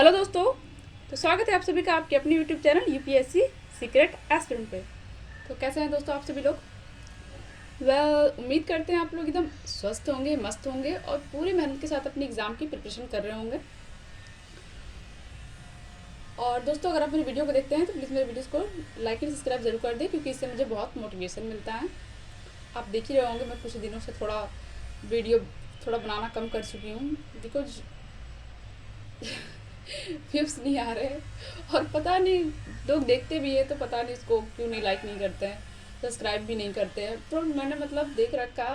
Hello दोस्तों। तो स्वागत है आप सभी का आपके अपने YouTube channel UPSC secret aspirant पे। तो कैसे हैं दोस्तों आप सभी लोग? उम्मीद करते हैं आप लोग एकदम स्वस्थ होंगे, मस्त होंगे और पूरी मेहनत के साथ अपनी एग्ज़ाम की प्रिपरेशन कर रहे होंगे। और दोस्तों, अगर आप मेरी वीडियो को देखते हैं तो प्लीज़ मेरे वीडियोज़ को लाइक एंड सब्सक्राइब ज़रूर कर दें, क्योंकि इससे मुझे बहुत मोटिवेशन मिलता है। आप देख ही रहे होंगे मैं कुछ दिनों से वीडियो थोड़ा बनाना कम कर चुकी हूँ, बिकॉज व्यूज़ नहीं आ रहे और पता नहीं लोग देखते भी है तो पता नहीं इसको क्यों नहीं लाइक नहीं करते हैं, सब्सक्राइब भी नहीं करते हैं। तो मैंने देख रखा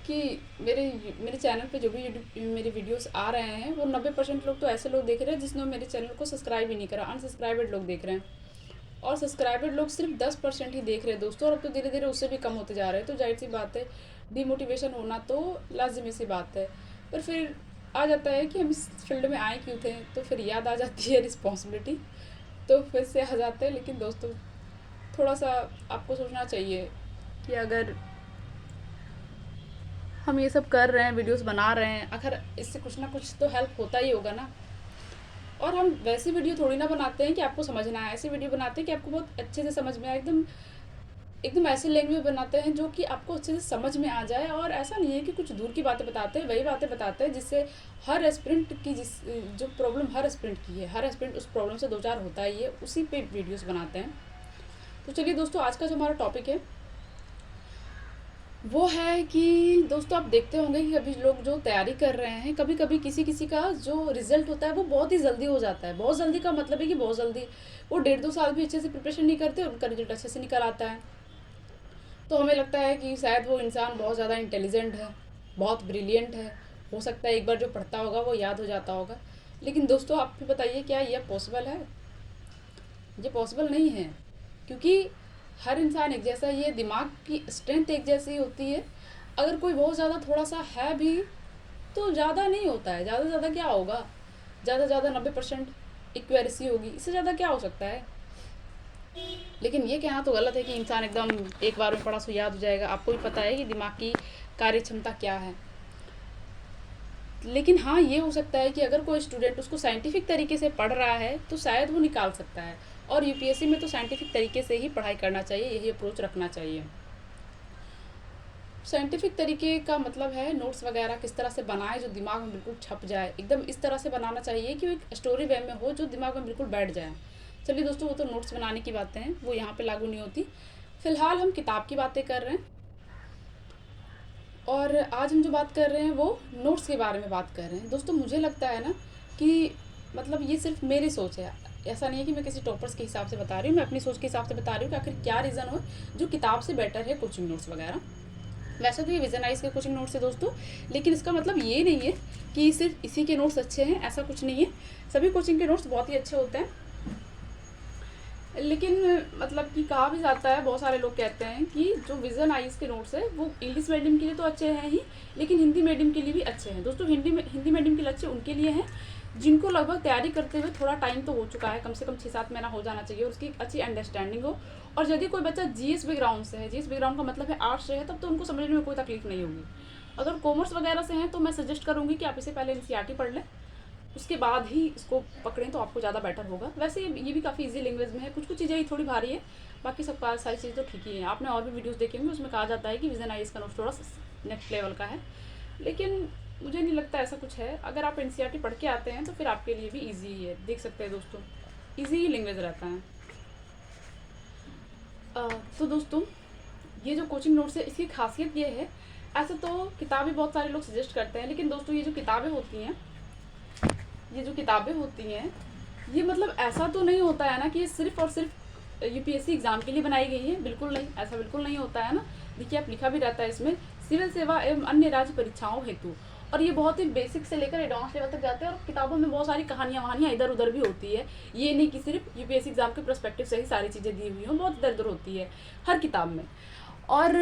कि मेरे मेरे चैनल पे जो भी मेरे वीडियोस आ रहे हैं वो 90% लोग तो ऐसे लोग देख रहे हैं जिसने मेरे चैनल को सब्सक्राइब ही नहीं करा, अनसब्सक्राइबड लोग देख रहे हैं। और सब्सक्राइबड लोग सिर्फ 10% ही देख रहे हैं दोस्तों, और अब तो धीरे धीरे उससे भी कम होते जा रहे हैं। तो जाहिर सी बात है, डिमोटिवेशन होना तो लाजिमी सी बात है। पर फिर आ जाता है कि हम इस फील्ड में आए क्यों थे, तो फिर याद आ जाती है रिस्पॉन्सिबिलिटी, तो फिर से आ जाते हैं। लेकिन दोस्तों, थोड़ा सा आपको सोचना चाहिए कि अगर हम ये सब कर रहे हैं, वीडियोस बना रहे हैं, अगर इससे कुछ ना कुछ तो हेल्प होता ही होगा ना। और हम वैसी वीडियो थोड़ी ना बनाते हैं कि आपको समझना है, ऐसी वीडियो बनाते हैं कि आपको बहुत अच्छे से समझ में आए, एकदम एकदम ऐसी लैंग्वेज बनाते हैं जो कि आपको अच्छे से समझ में आ जाए। और ऐसा नहीं है कि कुछ दूर की बातें बताते हैं, वही बातें बताते हैं जिससे हर एस्पिरेंट की जो प्रॉब्लम हर एस्पिरेंट की है, हर एस्पिरेंट उस प्रॉब्लम से दो चार होता ही है, उसी पे वीडियोस बनाते हैं। तो चलिए दोस्तों, आज का जो हमारा टॉपिक है वो है कि दोस्तों, आप देखते होंगे कि अभी लोग जो तैयारी कर रहे हैं, कभी कभी किसी किसी का जो रिजल्ट होता है वो बहुत ही जल्दी हो जाता है। बहुत जल्दी का मतलब है कि बहुत जल्दी वो 1.5-2 साल भी अच्छे से प्रिपरेशन नहीं करते, उनका रिजल्ट अच्छे से निकल आता है। तो हमें लगता है कि शायद वो इंसान बहुत ज़्यादा इंटेलिजेंट है, बहुत ब्रिलियंट है, हो सकता है एक बार जो पढ़ता होगा वो याद हो जाता होगा। लेकिन दोस्तों, आप भी बताइए, क्या यह पॉसिबल है? ये पॉसिबल नहीं है, क्योंकि हर इंसान एक जैसा ही है, दिमाग की स्ट्रेंथ एक जैसी होती है। अगर कोई बहुत ज़्यादा थोड़ा सा है भी तो ज़्यादा नहीं होता है, ज़्यादा से ज़्यादा क्या होगा, ज़्यादा से ज़्यादा 90% इक्वेरेसी होगी, इससे ज़्यादा क्या हो सकता है। लेकिन ये कहना तो गलत है कि इंसान एकदम एक बार में पढ़ा सो याद हो जाएगा। आपको भी पता है कि दिमाग की कार्य क्षमता क्या है। लेकिन हाँ, ये हो सकता है कि अगर कोई स्टूडेंट उसको साइंटिफिक तरीके से पढ़ रहा है तो शायद वो निकाल सकता है। और यूपीएससी में तो साइंटिफिक तरीके से ही पढ़ाई करना चाहिए, यही अप्रोच रखना चाहिए। साइंटिफिक तरीके का मतलब है नोट्स वगैरह किस तरह से बनाए जो दिमाग में बिल्कुल छप जाए, एकदम इस तरह से बनाना चाहिए कि वो एक स्टोरी वे में हो जो दिमाग में बिल्कुल बैठ जाए। चलिए दोस्तों, वो तो नोट्स बनाने की बातें हैं, वो यहाँ पे लागू नहीं होती। फ़िलहाल हम किताब की बातें कर रहे हैं, और आज हम जो बात कर रहे हैं वो नोट्स के बारे में बात कर रहे हैं। दोस्तों, मुझे लगता है ना कि ये सिर्फ मेरी सोच है, ऐसा नहीं है कि मैं किसी टॉपर्स के हिसाब से बता रही हूँ, मैं अपनी सोच के हिसाब से बता रही हूँ कि आखिर क्या रीज़न हो जो किताब से बेटर है कोचिंग नोट्स वगैरह। वैसे तो ये विजनाइज के कोचिंग नोट्स है दोस्तों, लेकिन इसका मतलब ये नहीं है कि सिर्फ इसी के नोट्स अच्छे हैं, ऐसा कुछ नहीं है। सभी कोचिंग के नोट्स बहुत ही अच्छे होते हैं। लेकिन कि कहा भी जाता है, बहुत सारे लोग कहते हैं कि जो विजन आइज के नोट्स है वो इंग्लिश मीडियम के लिए तो अच्छे हैं ही, लेकिन हिंदी मीडियम के लिए भी अच्छे हैं। दोस्तों, हिंदी मीडियम के लिए अच्छे उनके लिए हैं जिनको लगभग तैयारी करते हुए थोड़ा टाइम तो हो चुका है, कम से कम 6-7 महीना हो जाना चाहिए, और उसकी अच्छी अंडरस्टैंडिंग हो। और यदि कोई बच्चा जीएस बैकग्राउंड से है, जीएस बैकग्राउंड का मतलब है आर्ट्स से है, तब तो उनको समझने में कोई तकलीफ नहीं होगी। अगर कॉमर्स वगैरह से हैं तो मैं सजेस्ट करूँगी कि आप इसे पहले एनसीईआरटी पढ़ लें, उसके बाद ही इसको पकड़ें तो आपको ज़्यादा बेटर होगा। वैसे ये भी काफ़ी इजी लैंग्वेज में है, कुछ कुछ चीज़ें ही थोड़ी भारी है, बाकी सब सारी चीज़ तो ठीक ही है। आपने और भी वीडियोस देखे होंगे, उसमें कहा जाता है कि विजन आईज का नोट थोड़ा नेक्स्ट लेवल का है, लेकिन मुझे नहीं लगता ऐसा कुछ है। अगर आप एनसीईआरटी पढ़ के आते हैं तो फिर आपके लिए भी ईजी ही है, देख सकते हैं दोस्तों, ईजी ही लैंग्वेज रहता है। तो दोस्तों, ये जो कोचिंग नोट्स है इसकी खासियत ये है, ऐसे तो किताबें बहुत सारे लोग सजेस्ट करते हैं, लेकिन दोस्तों ये जो किताबें होती हैं ये ऐसा तो नहीं होता है ना कि ये सिर्फ और सिर्फ यूपीएससी एग्ज़ाम के लिए बनाई गई है। बिल्कुल नहीं, ऐसा बिल्कुल नहीं होता है ना। देखिए, आप लिखा भी रहता है इसमें, सिविल सेवा एवं अन्य राज्य परीक्षाओं हेतु। और ये बहुत ही बेसिक से लेकर एडवांस लेवल तक जाते हैं, और किताबों में बहुत सारी कहानियाँ वहानियाँ इधर उधर भी होती है। ये नहीं कि सिर्फ यूपीएससी एग्ज़ाम के पर्सपेक्टिव से ही सारी चीज़ें दी हुई हों, बहुत इधर उधर होती है हर किताब में। और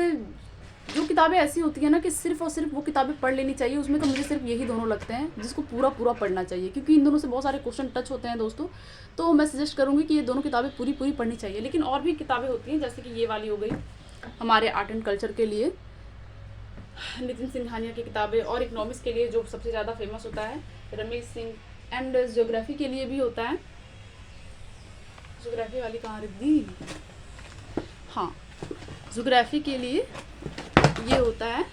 जो किताबें ऐसी होती है ना कि सिर्फ और सिर्फ वो किताबें पढ़ लेनी चाहिए, उसमें तो मुझे सिर्फ यही दोनों लगते हैं जिसको पूरा पूरा पढ़ना चाहिए, क्योंकि इन दोनों से बहुत सारे क्वेश्चन टच होते हैं दोस्तों। तो मैं सजेस्ट करूँगी कि ये दोनों किताबें पूरी पूरी पढ़नी चाहिए। लेकिन और भी किताबें होती हैं, जैसे कि ये वाली हो गई हमारे आर्ट एंड कल्चर के लिए नितिन सिंघानिया की किताबें, और इकोनॉमिक्स के लिए जो सबसे ज़्यादा फेमस होता है रमेश सिंह एंड ज्योग्राफी के लिए भी होता है। ज्योग्राफी वाली कहाँ रख दी? हाँ, ज्योग्राफी के लिए ये होता है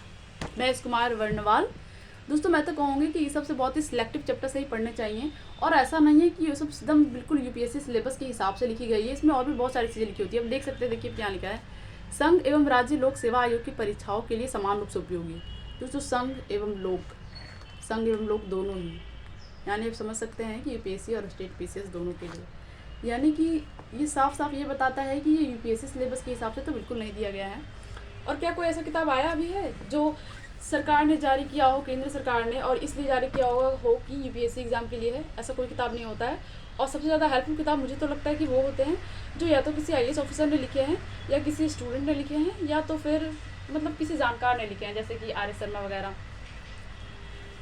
महेश कुमार वर्णवाल। दोस्तों मैं तो कहूँगी कि ये सबसे बहुत ही सिलेक्टिव चैप्टर से ही पढ़ने चाहिए, और ऐसा नहीं है कि ये सब एकदम बिल्कुल यूपीएससी सिलेबस के हिसाब से लिखी गई है। इसमें और भी बहुत सारी चीज़ें लिखी होती है। अब देख सकते हैं, देखिए क्या लिखा है, संघ एवं राज्य लोक सेवा आयोग की परीक्षाओं के लिए समान रूप से उपयोगी। दोस्तों संघ एवं लोक दोनों ही, यानी आप समझ सकते हैं कि यूपीएससी और स्टेट पीसीएस दोनों के लिए, यानी कि ये साफ साफ ये बताता है कि ये यूपीएससी सिलेबस के हिसाब से तो बिल्कुल नहीं दिया गया है। और क्या कोई ऐसा किताब आया भी है जो सरकार ने जारी किया हो, केंद्र सरकार ने, और इसलिए जारी किया हो कि यूपीएससी एग्ज़ाम के लिए है? ऐसा कोई किताब नहीं होता है। और सबसे ज़्यादा हेल्पफुल किताब मुझे तो लगता है कि वो होते हैं जो या तो किसी आईएएस ऑफिसर ने लिखे हैं, या किसी स्टूडेंट ने लिखे हैं, या तो फिर मतलब किसी जानकार ने लिखे हैं, जैसे कि आर एस शर्मा वगैरह।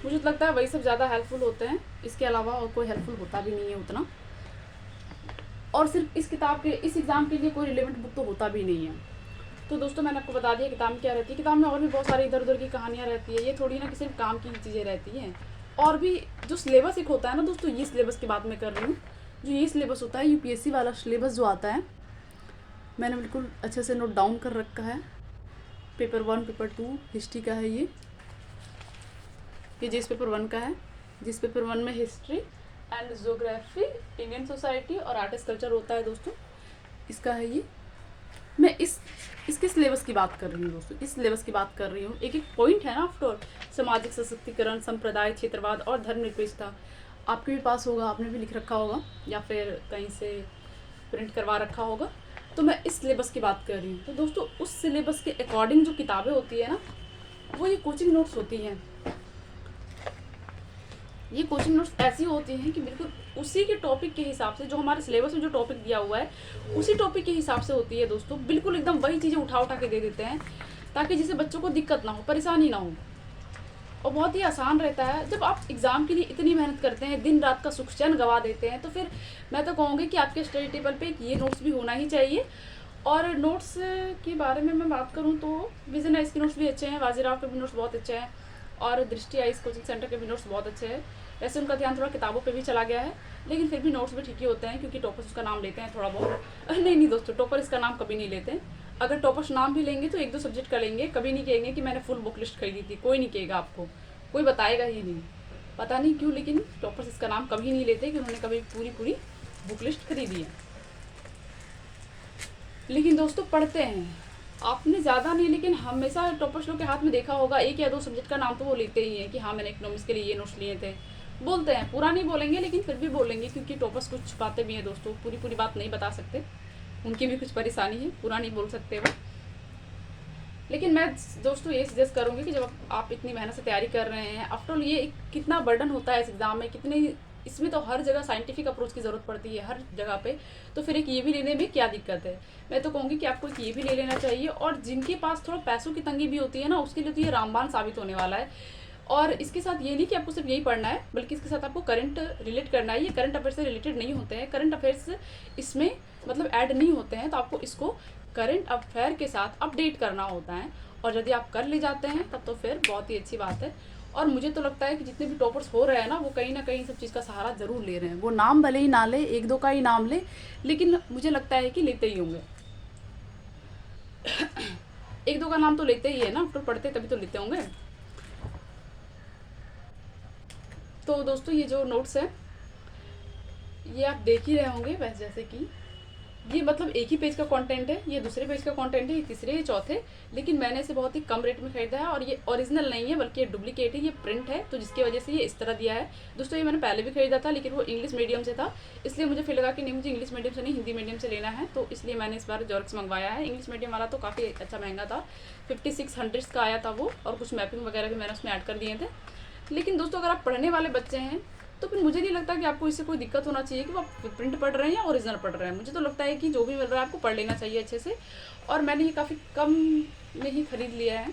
मुझे तो लगता है वही सब ज़्यादा हेल्पफुल होते हैं, इसके अलावा और कोई हेल्पफुल होता भी नहीं है उतना। और सिर्फ इस किताब के, इस एग्ज़ाम के लिए कोई रिलेवेंट बुक तो होता भी नहीं है। तो दोस्तों मैंने आपको बता दिया किताब में क्या रहती है। किताब में और भी बहुत सारी इधर उधर की कहानियाँ रहती है, ये थोड़ी ना कि सिर्फ काम की चीज़ें रहती हैं। और भी जो सिलेबस एक होता है ना दोस्तों, ये सिलेबस की बात मैं कर रही हूँ, जो ये सिलेबस होता है यूपीएससी वाला सिलेबस जो आता है, मैंने बिल्कुल अच्छे से नोट डाउन कर रखा है। पेपर 1, पेपर 2 हिस्ट्री का है ये जिस पेपर 1 का है, जिस पेपर 1 में history and geography, Indian society और आर्टिस्ट कल्चर होता है दोस्तों, इसका है ये। मैं इसके सिलेबस की बात कर रही हूँ दोस्तों, इस सिलेबस की बात कर रही हूँ। एक एक पॉइंट है ना, आफ्टर ऑल सामाजिक सशक्तिकरण, संप्रदाय, क्षेत्रवाद और धर्मनिरपेक्षता आपके भी पास होगा, आपने भी लिख रखा होगा या फिर कहीं से प्रिंट करवा रखा होगा। तो मैं इस सिलेबस की बात कर रही हूँ। तो दोस्तों उस सिलेबस के अकॉर्डिंग जो किताबें होती है ना, वो ये कोचिंग नोट्स होती हैं। ये कोचिंग नोट्स ऐसी होती हैं कि बिल्कुल उसी के टॉपिक के हिसाब से, जो हमारे सिलेबस में जो टॉपिक दिया हुआ है उसी टॉपिक के हिसाब से होती है दोस्तों। बिल्कुल एकदम वही चीज़ें उठा के दे देते हैं, ताकि जिससे बच्चों को दिक्कत ना हो, परेशानी ना हो, और बहुत ही आसान रहता है। जब आप एग्ज़ाम के लिए इतनी मेहनत करते हैं, दिन रात का सुख चैन गवा देते हैं, तो फिर मैं तो कहूँगी कि आपके स्टडी टेबल पे ये नोट्स भी होना ही चाहिए। और नोट्स के बारे में मैं बात करूँ तो विजन आइस के नोट्स भी अच्छे हैं, बाजीराव के भी नोट्स बहुत अच्छे हैं, और दृष्टि आइस कोचिंग सेंटर के भी नोट्स बहुत अच्छे हैं। वैसे उनका ध्यान थोड़ा किताबों पे भी चला गया है, लेकिन फिर भी नोट्स भी ठीक ही होते हैं, क्योंकि टॉपर्स उसका नाम लेते हैं थोड़ा बहुत। नहीं दोस्तों, टॉपर इसका नाम कभी नहीं लेते हैं। अगर टॉपर्स नाम भी लेंगे तो 1-2 सब्जेक्ट का लेंगे, कभी नहीं कहेंगे कि मैंने फुल बुक लिस्ट खरीदी थी। कोई नहीं कहेगा, आपको कोई बताएगा ही नहीं, पता नहीं क्यों, लेकिन टॉपर्स इसका नाम कभी नहीं लेते कि उन्होंने कभी पूरी बुक लिस्ट खरीदी है। लेकिन दोस्तों पढ़ते हैं, आपने ज़्यादा नहीं, लेकिन हमेशा टॉपर्स लोग के हाथ में देखा होगा 1 या 2 सब्जेक्ट का नाम तो वो लेते ही हैं कि हाँ मैंने इकोनॉमिक्स के लिए ये नोट्स लिए थे। बोलते हैं, पूरा नहीं बोलेंगे लेकिन फिर भी बोलेंगे, क्योंकि टॉपर्स कुछ छुपाते भी हैं दोस्तों, पूरी बात नहीं बता सकते, उनकी भी कुछ परेशानी है, पूरा नहीं बोल सकते वो। लेकिन मैं दोस्तों ये सजेस्ट करूँगी कि जब आप इतनी मेहनत से तैयारी कर रहे हैं, आफ्टर ऑल ये कितना बर्डन होता है इस एग्ज़ाम में, कितनी, इसमें तो हर जगह साइंटिफिक अप्रोच की ज़रूरत पड़ती है हर जगह पे, तो फिर एक ये भी लेने में क्या दिक्कत है। मैं तो कहूँगी कि आपको एक ये भी ले लेना चाहिए। और जिनके पास थोड़ा पैसों की तंगी भी होती है ना, उसके लिए तो ये रामबाण साबित होने वाला है। और इसके साथ ये नहीं कि आपको सिर्फ यही पढ़ना है, बल्कि इसके साथ आपको करंट रिलेट करना है। ये करंट अफेयर से रिलेटेड नहीं होते हैं, करंट अफेयर्स इसमें मतलब ऐड नहीं होते हैं, तो आपको इसको करंट अफेयर के साथ अपडेट करना होता है। और यदि आप कर ले जाते हैं तब तो फिर बहुत ही अच्छी बात है। और मुझे तो लगता है कि जितने भी टॉपर्स हो रहे हैं ना, वो कहीं ना कहीं सब चीज़ का सहारा ज़रूर ले रहे हैं। वो नाम भले ही ना ले, 1-2 का ही नाम ले, लेकिन मुझे लगता है कि लेते ही होंगे। 1-2 का नाम तो लेते ही है ना, तो पढ़ते तभी तो लेते होंगे। तो दोस्तों ये जो नोट्स हैं ये आप देख ही रहे होंगे, वैसे जैसे कि ये मतलब एक ही पेज का कंटेंट है, ये दूसरे पेज का कंटेंट है, ये तीसरे, ये चौथे, लेकिन मैंने इसे बहुत ही कम रेट में खरीदा है। और ये ओरिजिनल नहीं है, बल्कि ये डुप्लीकेट है, ये प्रिंट है, तो जिसकी वजह से ये इस तरह दिया है। दोस्तों ये मैंने पहले भी खरीदा था, लेकिन वो इंग्लिश मीडियम से था, इसलिए मुझे फिर लगा कि नहीं, मुझे इंग्लिश मीडियम से नहीं, हिंदी मीडियम से लेना है, तो इसलिए मैंने इस बार जेरॉक्स मंगवाया है। इंग्लिश मीडियम वाला तो काफ़ी अच्छा महंगा था, 5600 का आया था वो, और कुछ मैपिंग वगैरह भी मैंने उसमें ऐड कर दिए थे। लेकिन दोस्तों अगर आप पढ़ने वाले बच्चे हैं तो फिर मुझे नहीं लगता कि आपको इससे कोई दिक्कत होना चाहिए कि वो आप प्रिंट पढ़ रहे हैं या ओरिजिनल पढ़ रहे हैं। मुझे तो लगता है कि जो भी मिल रहा है आपको पढ़ लेना चाहिए अच्छे से। और मैंने ये काफ़ी कम में ही खरीद लिया है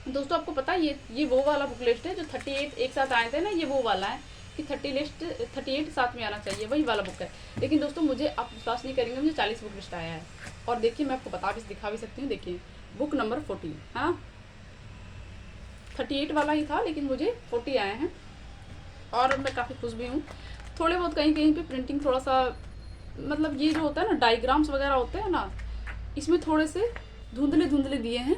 दोस्तों। आपको पता है ये वो वाला बुक लिस्ट है जो 38 एक साथ आए थे ना, ये वो वाला है कि 38 साथ में आना चाहिए, वही वाला बुक है। लेकिन दोस्तों मुझे आप विश्वास नहीं करेंगे, मुझे 40 बुक लिस्ट आया है। और देखिए मैं आपको दिखा भी सकती हूँ, देखिए बुक नंबर 40, हाँ 38 वाला ही था, लेकिन मुझे 40 आए हैं। और मैं काफ़ी खुश भी हूँ। थोड़े बहुत कहीं कहीं पे प्रिंटिंग थोड़ा सा, मतलब ये जो होता है ना डायग्राम्स वगैरह होते हैं ना, इसमें थोड़े से धुंधले धुंधले दिए हैं,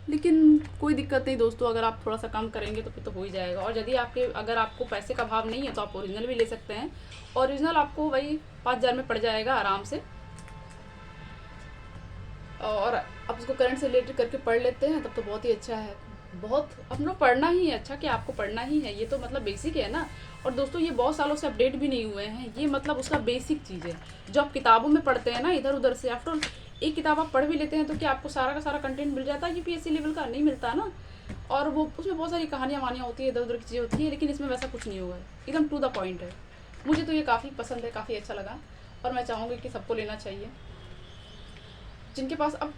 लेकिन कोई दिक्कत नहीं दोस्तों, अगर आप थोड़ा सा कम करेंगे तो फिर तो हो ही जाएगा। और यदि अगर आपको पैसे का अभाव नहीं है तो आप ओरिजिनल भी ले सकते हैं। ओरिजिनल आपको वही 5,000 में पड़ जाएगा आराम से। और आप उसको करंट से रिलेटेड करके पढ़ लेते हैं तब तो बहुत ही अच्छा है। बहुत अपना पढ़ना ही है, अच्छा कि आपको पढ़ना ही है, ये तो मतलब बेसिक है ना। और दोस्तों ये बहुत सालों से अपडेट भी नहीं हुए हैं, ये मतलब उसका बेसिक चीज़ है जो आप किताबों में पढ़ते हैं ना इधर उधर से। आफ्टर ऑल एक किताब आप पढ़ भी लेते हैं तो क्या आपको सारा का सारा कंटेंट मिल जाता है? यूपीएससी लेवल का नहीं मिलता ना। और वो उसमें बहुत सारी कहानियाँ वानियाँ होती है, इधर उधर की चीज़ें होती है, लेकिन इसमें वैसा कुछ नहीं हुआ है, एकदम टू द पॉइंट है। मुझे तो ये काफ़ी पसंद है, काफ़ी अच्छा लगा, और मैं चाहूँगी कि सबको लेना चाहिए। जिनके पास अब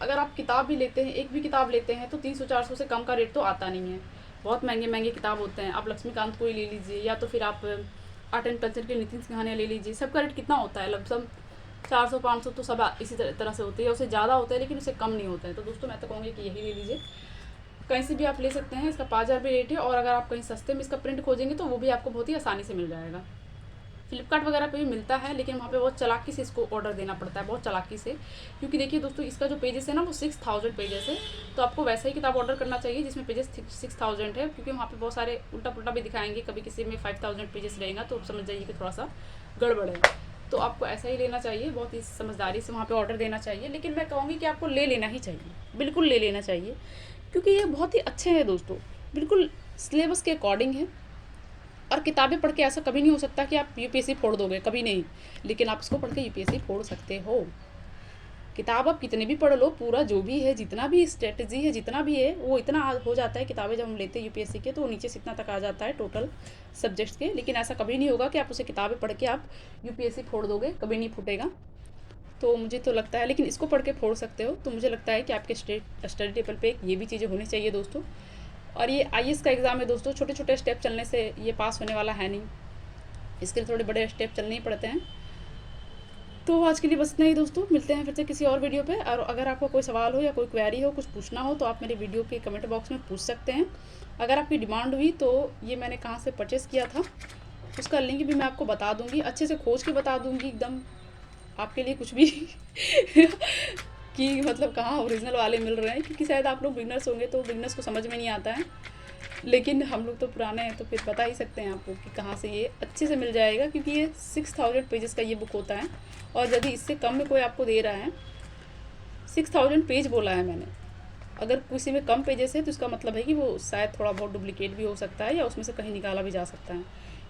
अगर आप किताब भी लेते हैं, एक भी किताब लेते हैं तो 300-400 से कम का रेट तो आता नहीं है। बहुत महंगे महंगे किताब होते हैं। आप लक्ष्मीकांत को ही ले लीजिए, या तो फिर आप आर्ट एंड कल्चर के नितिन कहानियाँ ले लीजिए, सबका रेट कितना होता है? लमसम 400-500 तो सब इसी तरह से होती है, उससे ज़्यादा होता है लेकिन उससे कम नहीं होता है। तो दोस्तों मैं तो कहूँगी कि यही ले लीजिए, कहीं से भी आप ले सकते हैं। इसका 5,000 रुपये रेट है, और अगर आप कहीं सस्ते में इसका प्रिंट खोजेंगे तो वो भी आपको बहुत ही आसानी से मिल जाएगा। फ्लिपकार्ट वगैरह पे भी मिलता है, लेकिन वहाँ पे बहुत चालाकी से इसको ऑर्डर देना पड़ता है, बहुत चालाकी से। क्योंकि देखिए दोस्तों, इसका जो पेजेस है ना वो 6,000 पेजेस है, तो आपको वैसा ही किताब ऑर्डर करना चाहिए जिसमें पेजेस 6,000 है, क्योंकि वहाँ पे बहुत सारे उल्टा पुल्टा भी दिखाएंगे। कभी किसी में 5,000 पेजेस रहेगा तो समझ जाइए कि थोड़ा सा गड़बड़ है। तो आपको ऐसा ही लेना चाहिए, बहुत ही समझदारी से वहाँ पर ऑर्डर देना चाहिए। लेकिन मैं कहूँगी कि आपको ले लेना ही चाहिए, बिल्कुल ले लेना चाहिए, क्योंकि ये बहुत ही अच्छे हैं दोस्तों, बिल्कुल सिलेबस के अकॉर्डिंग है। और किताबें पढ़ के ऐसा कभी नहीं हो सकता कि आप यूपीएससी फोड़ दोगे, कभी नहीं। लेकिन आप इसको पढ़ के यूपीएससी फोड़ सकते हो। किताब आप कितने भी पढ़ लो, पूरा जो भी है, जितना भी स्ट्रेटजी है, जितना भी है, वो इतना हो जाता है। किताबें जब हम लेते हैं यूपीएससी के तो वो नीचे से इतना तक आ जाता है टोटल सब्जेक्ट्स के। लेकिन ऐसा कभी नहीं होगा कि आप उसे किताबें पढ़ के आप यूपीएससी फोड़ दोगे, कभी नहीं फूटेगा। तो मुझे तो लगता है, लेकिन इसको पढ़ के फोड़ सकते हो। तो मुझे लगता है कि आपके स्टडी टेबल पे ये भी चीज़ें होनी चाहिए दोस्तों। और ये आईएएस का एग्ज़ाम है दोस्तों, छोटे छोटे स्टेप चलने से ये पास होने वाला है नहीं, इसके लिए थोड़े बड़े स्टेप चलने ही पड़ते हैं। तो आज के लिए बस इतना ही दोस्तों, मिलते हैं फिर से किसी और वीडियो पे। और अगर आपका कोई सवाल हो या कोई क्वेरी हो, कुछ पूछना हो, तो आप मेरे वीडियो के कमेंट बॉक्स में पूछ सकते हैं। अगर आपकी डिमांड हुई तो ये मैंने कहाँ से परचेज़ किया था उसका लिंक भी मैं आपको बता दूँगी, अच्छे से खोज के बता दूँगी एकदम आपके लिए, कुछ भी कि मतलब कहाँ ओरिजिनल वाले मिल रहे हैं। क्योंकि शायद आप लोग बिगनर्स होंगे तो बिगनर्स को समझ में नहीं आता है, लेकिन हम लोग तो पुराने हैं तो फिर बता ही सकते हैं आपको कि कहाँ से ये अच्छे से मिल जाएगा। क्योंकि ये 6,000 पेजेस का ये बुक होता है, और यदि इससे कम में कोई आपको दे रहा है, 6,000 पेज बोला है मैंने, अगर किसी में कम पेजेस है तो इसका मतलब है कि वो शायद थोड़ा बहुत डुप्लीकेट भी हो सकता है, या उसमें से कहीं निकाला भी जा सकता है।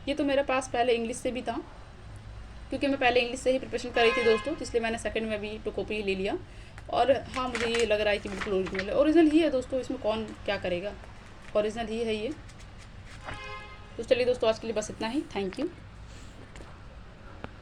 ये तो मेरे पास पहले इंग्लिश से भी था, क्योंकि मैं पहले इंग्लिश से ही प्रिपरेशन कर रही थी दोस्तों, तो इसलिए मैंने सेकंड में भी 2 कॉपी ही ले लिया। और हाँ, मुझे ये लग रहा है कि बिल्कुल ओरिजिनल है, ओरिजिनल ही है दोस्तों, इसमें कौन क्या करेगा, ओरिजिनल ही है ये। तो चलिए दोस्तों, आज के लिए बस इतना ही। Thank you.